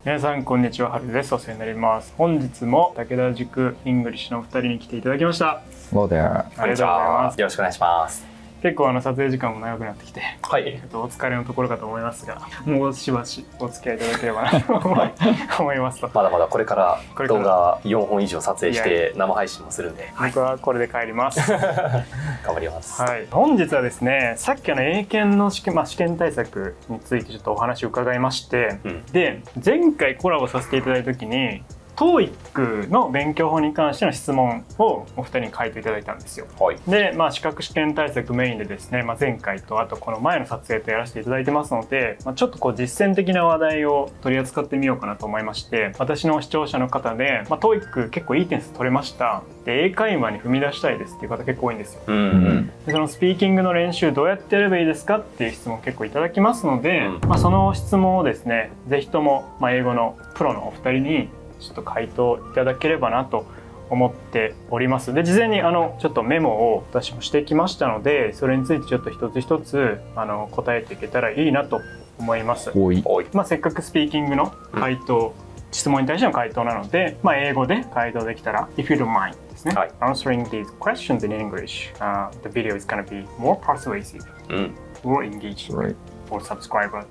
皆さんこんにちは、はるです。お世話になります。本日も武田塾イングリッシュのお二人に来ていただきました。Hello there。ありがとうございます。よろしくお願いします。結構撮影時間も長くなってきて、はい、お疲れのところかと思いますが、もうしばしお付き合いいただければなと思いますと。まだまだこれから動画4本以上撮影して生配信もするんで、僕はこれで帰ります。頑張ります。はい、本日はですね、さっき英検の試験対策についてちょっとお話を伺いまして、で前回コラボさせていただいた時にTOEIC の勉強法に関しての質問をお二人に書いていただいたんですよ。はい、で、資格試験対策メインでですね、前回とあとこの前の撮影とやらせていただいてますので、ちょっと実践的な話題を取り扱ってみようかなと思いまして、私の視聴者の方で、TOEIC 結構いい点数取れました。で、英会話に踏み出したいですっていう方結構多いんですよ。でそのスピーキングの練習どうやってやればいいですかっていう質問結構いただきますので、その質問をですね、ぜひとも英語のプロのお二人にちょっと回答いただければなと思っております。で、事前にちょっとメモを私もしてきましたので、それについてちょっと一つ一つ答えていけたらいいなと思います。せっかくスピーキングの回答、質問に対しての回答なので、英語で回答できたら If you don't mind ですね、Answering these questions in English、the video is gonna be more persuasive、more engaging for subscribers.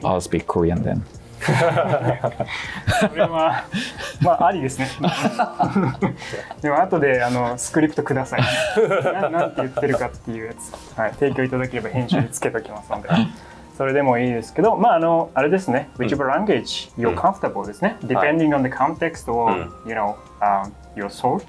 I'll speak Korean then. それはありですね。でも後でスクリプトください。なんて言ってるかっていうやつ、提供いただければ編集につけときますので、それでもいいですけど、あれですね、whichever language you're comfortable ですね、depending on the context or your sort、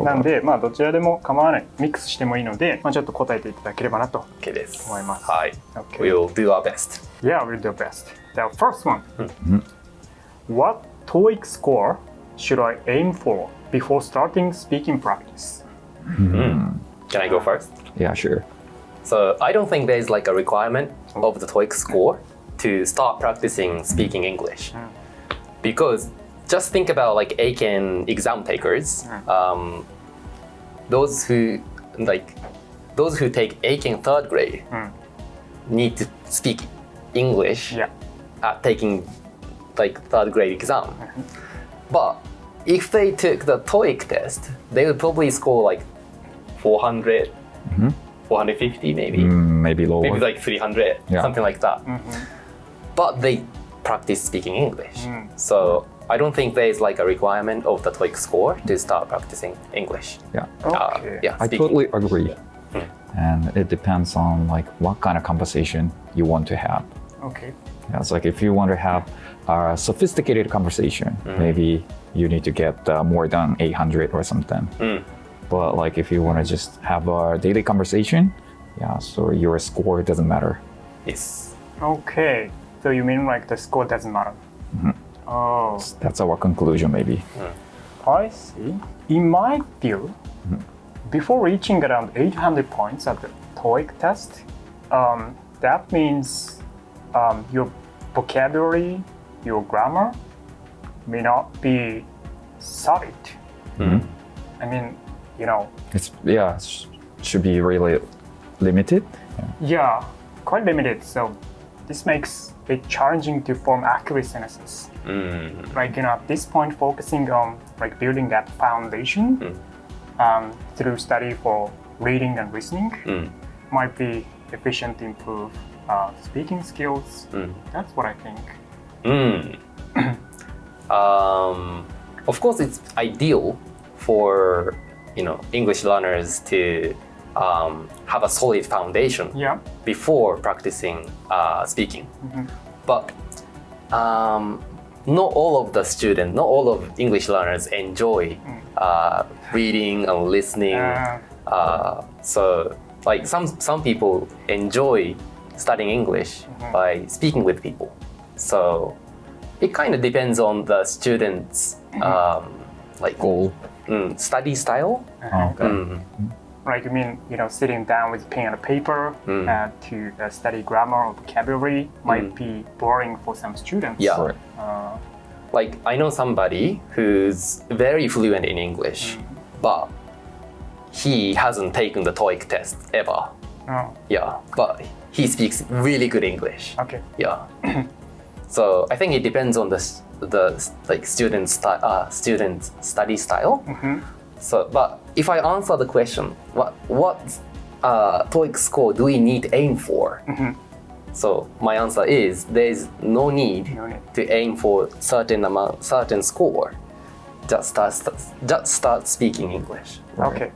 なんでどちらでも構わない、ミックスしてもいいので、ちょっと答えていただければなと思います。はい。We'll do our best. Yeah, we'll do our best. The first one. What TOEIC score should I aim for before starting speaking practice? Can I go first? Yeah, sure. So I don't think there's like a requirement of the TOEIC score to start practicing speaking English, because just think about like Aiken exam takers. Those who take Aiken third grade need to speak English at taking like third grade exam. But if they took the TOEIC test, they would probably score like 400, 450 maybe. Maybe lower. Maybe like 300, something like that. But they practice speaking English. So I don't think there's like a requirement of the TOEIC score to start practicing English. Yeah. I speaking. totally agree. And it depends on like what kind of conversation you want to have. Okay. Yeah, it's like if you want to have a sophisticated conversation, maybe you need to get more than 800 or something. But like if you want to just have a daily conversation, so your score doesn't matter. Yes. Okay. So you mean like the score doesn't matter? Oh. That's our conclusion maybe. I see. In my view, before reaching around 800 points at the TOEIC test, that means your vocabulary, your grammar may not be solid. I mean, It's should be really limited. Yeah, quite limited. So this makes it challenging to form accurate sentences. Like at this point, focusing on like building that foundation through study for reading and listening might be efficient to improve speaking skills. That's what I think. Of course, it's ideal for English learners to have a solid foundation before practicing speaking. But not all of the students, not all of English learners enjoy reading and listening. So like some people enjoy studying English by speaking with people. So it kind of depends on the student's like goal. Study style. Like you mean, sitting down with pen and paper to study grammar or vocabulary might be boring for some students. Yeah. Like I know somebody who's very fluent in English, but he hasn't taken the TOEIC test ever. Yeah, but he speaks really good English. Okay. Yeah. So I think it depends on the like student study style. So, but if I answer the question, what TOEIC score do we need to aim for? So my answer is there's no need to aim for certain score. Just start speaking English. Okay.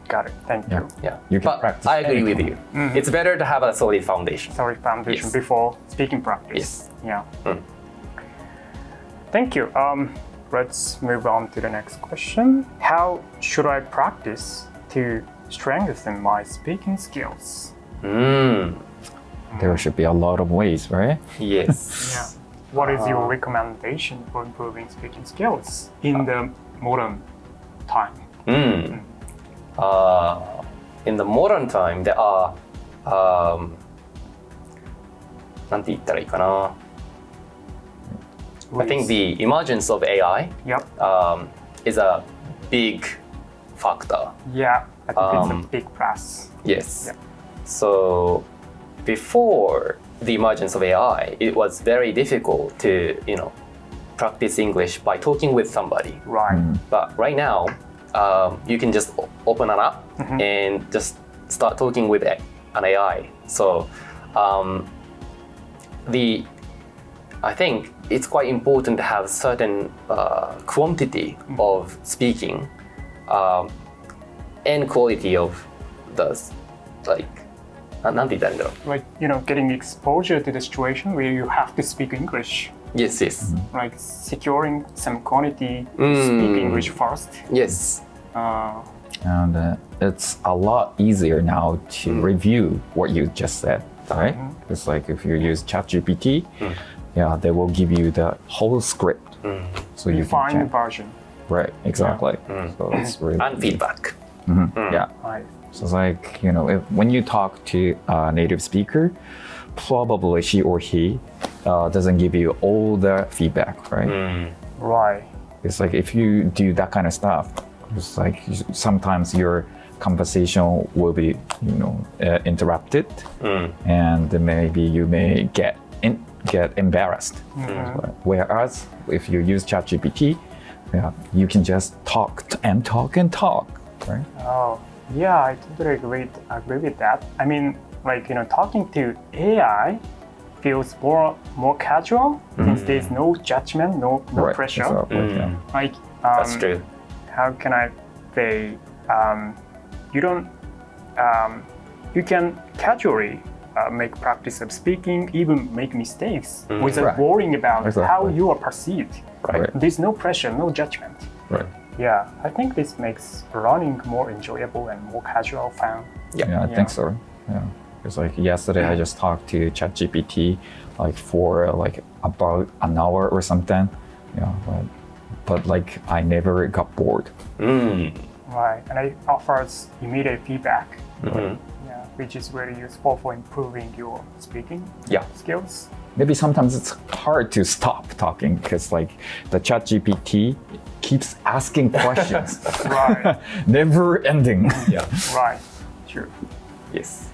Got it. Thank you. Yeah. You can But practice I agree with anything. you. It's better to have a solid foundation. Sorry, foundation Yes. before speaking practice. Yes. Yeah. Thank you. Let's move on to the next question. How should I practice to strengthen my speaking skills? There should be a lot of ways, right? Yes. Yeah. What is your recommendation for improving speaking skills in the modern time? In the modern time, there are なんて言ったらいいかな I think the emergence of AI Yep. Is a big factor. Yeah, I think it's a big plus. Yes. Yep. So before the emergence of AI, it was very difficult to, practice English by talking with somebody. Right. But right now, you can just open an app and just start talking with an AI. So I think it's quite important to have certain quantity of speaking and quality of theなんて言ったらいいんだろう Like, getting exposure to the situation where you have to speak English. Yes, yes. Like securing some quantity, speak English first. Yes. And it's a lot easier now to review what you just said, right? It's like if you use ChatGPT, yeah, they will give you the whole script. So you can Refined check. version. Right, exactly. So it's really And feedback. yeah. Right. So it's like, when you talk to a native speaker, probably she or he doesn't give you all the feedback, right? Right. It's like if you do that kind of stuff, it's like sometimes your conversation will be, interrupted, and maybe you may get embarrassed. Whereas if you use ChatGPT, yeah, you can just talk and talk and talk, right? Oh, yeah, I totally agree with that. I mean, like, talking to AI feels more casual since there's no judgment, no Right, pressure. exactly, yeah. Like, That's true. how can I say, you can casually make practice of speaking, even make mistakes without Right. worrying about Exactly. how you are perceived. Right. There's no pressure, no judgment. Right. Yeah, I think this makes learning more enjoyable and more casual, fun. Yeah, I think so. Yeah, it's like yesterday I just talked to ChatGPT like for about an hour or something. Yeah, but like I never got bored. Right, and it offers immediate feedback, yeah, which is very useful for improving your speaking skills. Maybe sometimes it's hard to stop talking because like the ChatGPT keeps asking questions, Right, never ending. Yeah. right, true. Yes.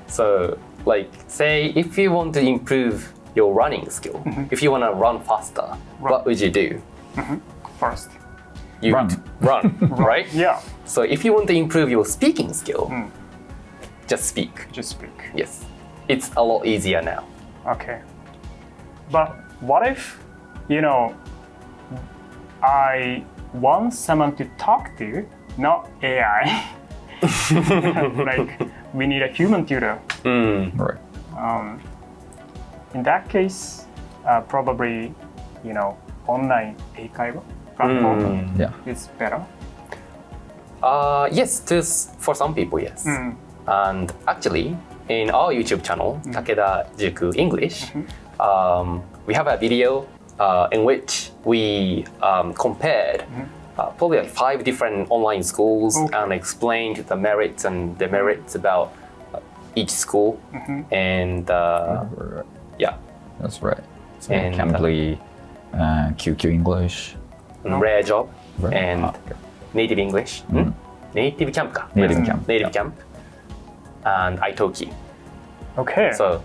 So, like, say if you want to improve your running skill, if you want to run faster, what would you do? First, You Run. run, right? yeah, So if you want to improve your speaking skill, just speak. just speak. Yes. It's a lot easier now. Okay. But what if, I want someone to talk to, not AI? Like, we need a human tutor. Right. In that case, probably, online 英会話 platform Yeah. is better. Yes, for some people, yes. And actually, in our YouTube channel, Takeda Juku English, we have a video in which we compared probably like 5 different online schools and explained the merits and demerits about each school. And Right. yeah, That's right. So And, Cambly, QQ English. Rare Job Right. and Okay. Native English. Native Camp か Native Camp. Native Camp and Italki. Okay. So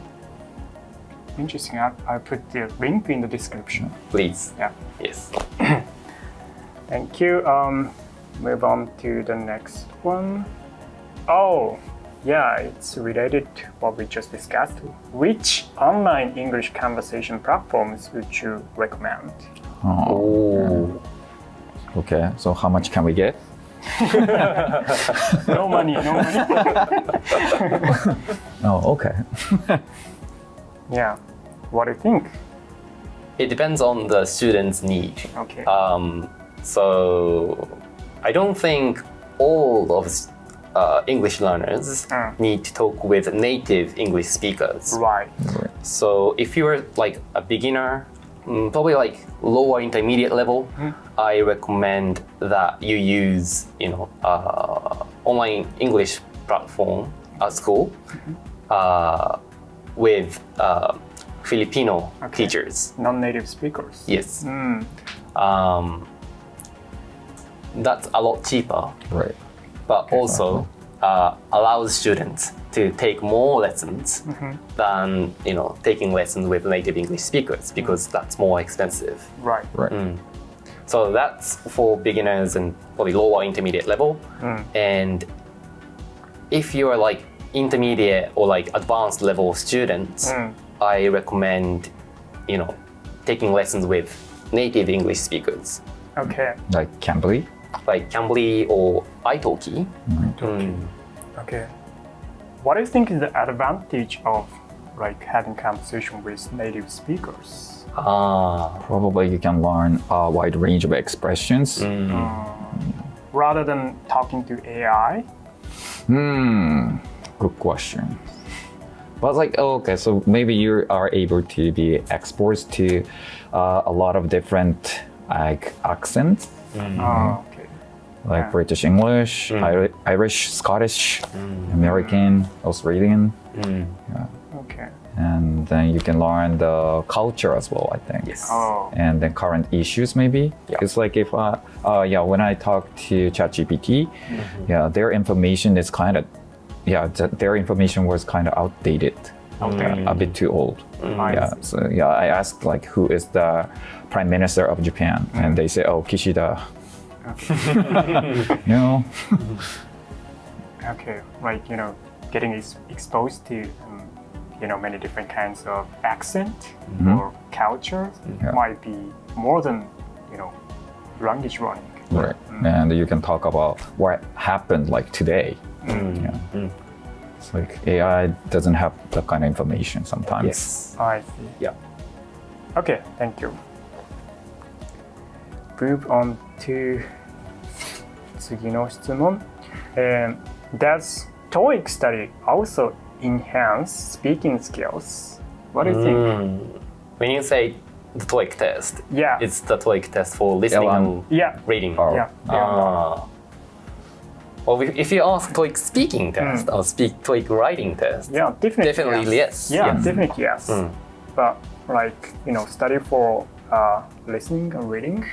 Interesting. I'll put the link in the description. Please. Yeah. Yes. Thank you. Move on to the next one. Oh, yeah, it's related to what we just discussed. Which online English conversation platforms would you recommend? Oh. Okay, so how much can we get? No money, no money. Oh, okay. Yeah. What do you think? It depends on the student's need. Okay. So I don't think all of English learners need to talk with native English speakers. Right. So if you're like a beginner, probably like lower intermediate level, I recommend that you use, online English platform at school with Filipino teachers. Non-native speakers. Yes. That's a lot cheaper, Right. but also allows students to take more lessons than taking lessons with native English speakers because that's more expensive. Right. Right. So that's for beginners and probably lower intermediate level. And if you're like intermediate or like advanced level students, I recommend taking lessons with native English speakers. Okay. Like Cambly? Like Cambly or italki. Okay. What do you think is the advantage of like having conversation with native speakers? Probably you can learn a wide range of expressions. Rather than talking to AI? Good question. But like, okay, so maybe you are able to be exposed to a lot of different like accents, Okay. like Yeah. British English, Irish, Scottish, American, Australian, Okay. and then you can learn the culture as well, I think. Yes. Oh. And then current issues maybe. Yeah. It's like if when I talk to ChatGPT, their information is kind of their information was kind of outdated, a bit too old. So I asked like who is the prime minister of Japan, and they say, oh, Kishida. Okay. Like getting exposed to many different kinds of accent or culture might be more than language learning. Right. And you can talk about what happened like today. It's like AI doesn't have that kind of information sometimes. Yes. I see. Yeah. Okay, thank you. Move on to 次の質問。Does TOEIC study also enhance speaking skills? What do you think? When you say the TOEIC test, Yeah. it's the TOEIC test for listening and Yeah. reading. Yeah. Well, if you ask TOEIC speaking test or TOEIC writing test, Yeah, definitely. definitely yes. Yeah, Yes. definitely yes. But like study for listening and reading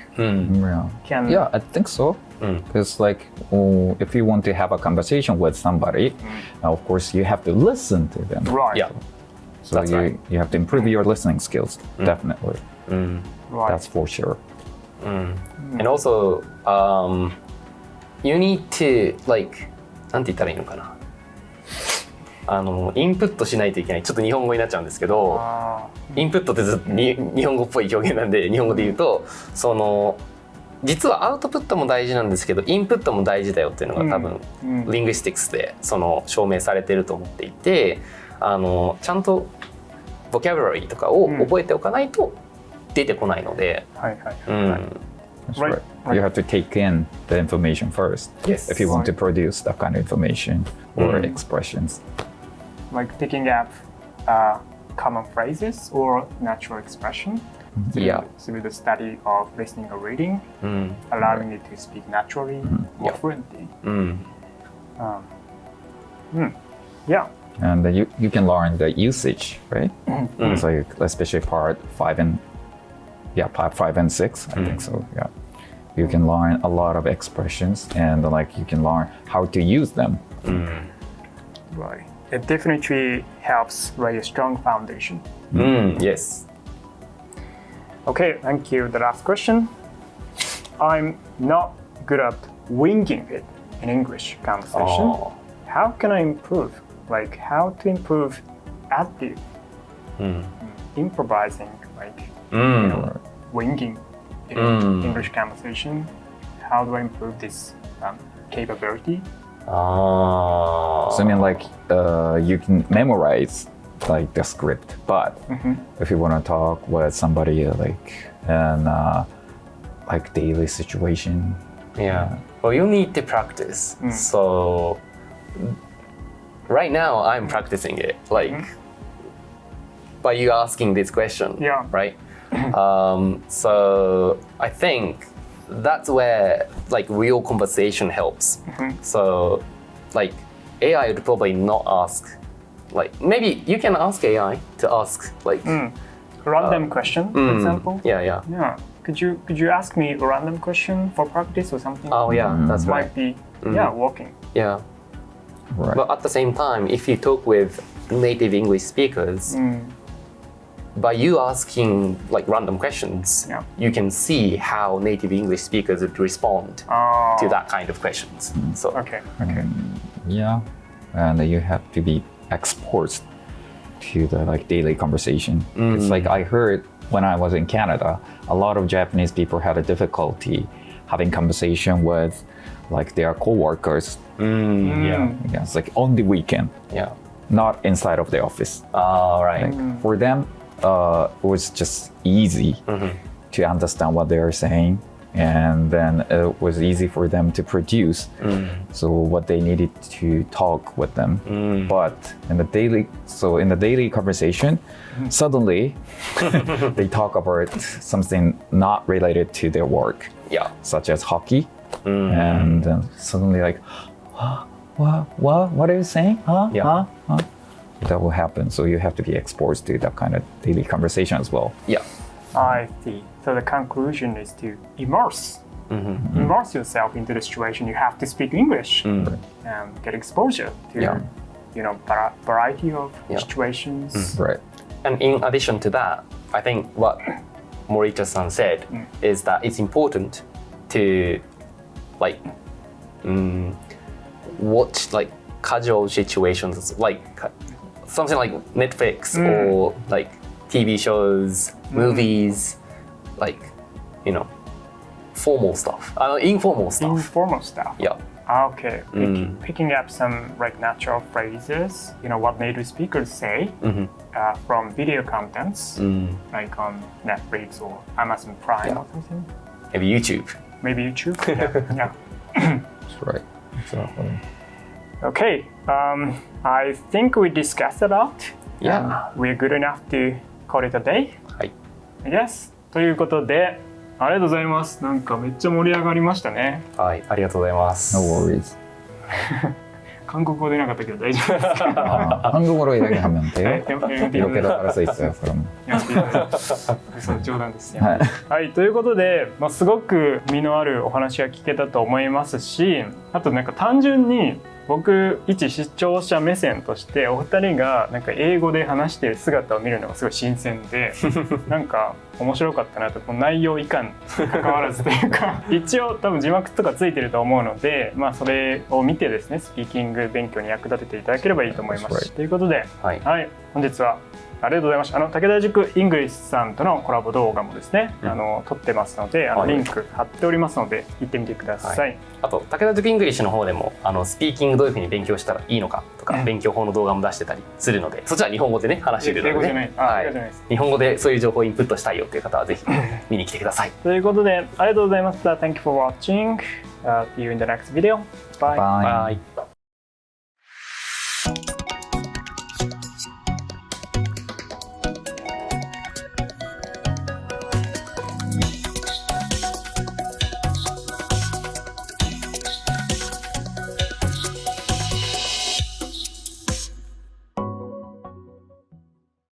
can. Yeah, I think so. Because like, if you want to have a conversation with somebody, of course you have to listen to them. Right. Yeah. So That's right. you have to improve your listening skills, definitely. Right. That's for sure. And also, you need to like なんて言ったらいいのかな。インプットしないといけない。ちょっと日本語になっちゃうんですけど、インプットってずっと日本語っぽい表現なんで、日本語で言うと、実はアウトプットも大事なんですけど、インプットも大事だよっていうのが多分、リングイスティクスで証明されてると思っていて、ちゃんとボキャブラリーとかを覚えておかないと出てこないので、That's right. You have to take in the information first Yes. if you want to produce that kind of information or expressions. Like picking up common phrases or natural expression through the study of listening or reading, allowing it to speak naturally, more fluently. Yeah. And then you can learn the usage, right? It's like especially part 5 and 6, I think so. Yeah. You can learn a lot of expressions and like you can learn how to use them. Right. it definitely helps lay a strong foundation. Yes. Okay, thank you. The last question. I'm not good at winging it in English conversation. Oh. How can I improve? Like how to improve active improvising, like winging in English conversation. How do I improve this capability? Oh. So I mean, like you can memorize like the script, but if you want to talk with somebody like in like daily situation, well, you need to practice. So right now I'm practicing it, like by you asking this question, right? So I think that's where like real conversation helps. So like AI would probably not ask, like maybe you can ask AI to ask like random question, for example. Yeah. Could you ask me a random question for practice or something? Oh yeah, that's right. Might be working. Yeah. right? But at the same time, if you talk with native English speakers, by you asking like random questions, you can see how native English speakers would respond to that kind of questions. So Okay. Yeah, and you have to be exposed to the like daily conversation. It's like I heard when I was in Canada, a lot of Japanese people had a difficulty having conversation with like their co-workers. Yeah, it's like on the weekend, not inside of the office. Right. Like, for them, it was just easy to understand what they are saying, and then it was easy for them to produce. So what they needed to talk with them, but in the daily conversation, suddenly they talk about something not related to their work, such as hockey, and then suddenly like, what are you saying? That will happen. So you have to be exposed to that kind of daily conversation as well. Yeah. I see. So the conclusion is to immerse yourself into the situation. You have to speak English and get exposure to variety of situations. Right. And in addition to that, I think what Morita-san said is that it's important to like watch like casual situations, like something like Netflix or like TV shows, movies, like formal stuff, informal stuff. Informal stuff. Yeah. Okay. Picking up some like natural phrases, what native speakers say from video contents, like on Netflix or Amazon Prime or something. Maybe YouTube. Maybe YouTube. Yeah. That's right. Exactly. Okay. I think we discussed a lot. Yeah. We're good enough to call it a day. はい。I guess. ということで、ありがとうございます。なんかめっちゃ盛り上がりましたね。はい、ありがとうございます。No worries. 韓国語出なかったけど大丈夫ですか？ 한국어로 이야기하면 돼요? 이렇게 이렇게 따라 써 있어요. 그럼. そう冗談ですよ。はい。はい、ということで、すごく実のあるお話が聞けたと思いますし、あとなんか単純に僕一視聴者目線としてお二人がなんか英語で話している姿を見るのがすごい新鮮でなんか面白かったなと、この内容いかん関わらずというか一応多分字幕とかついてると思うので、それを見てですねスピーキング勉強に役立てていただければいいと思います。ということで、はい、本日はありがとうございました。武田塾イングリッシュさんとのコラボ動画もですね、撮ってますので、リンク貼っておりますので行ってみてください。あと武田塾イングリッシュの方でもスピーキングどういうふうに勉強したらいいのかとか、勉強法の動画も出してたりするので、そっちは日本語でね話してるので、英語じゃない。はい、日本語でそういう情報をインプットしたいよという方はぜひ見に来てください。ということでありがとうございました。Thank you for watching. See you in the next video. Bye. Bye. Bye.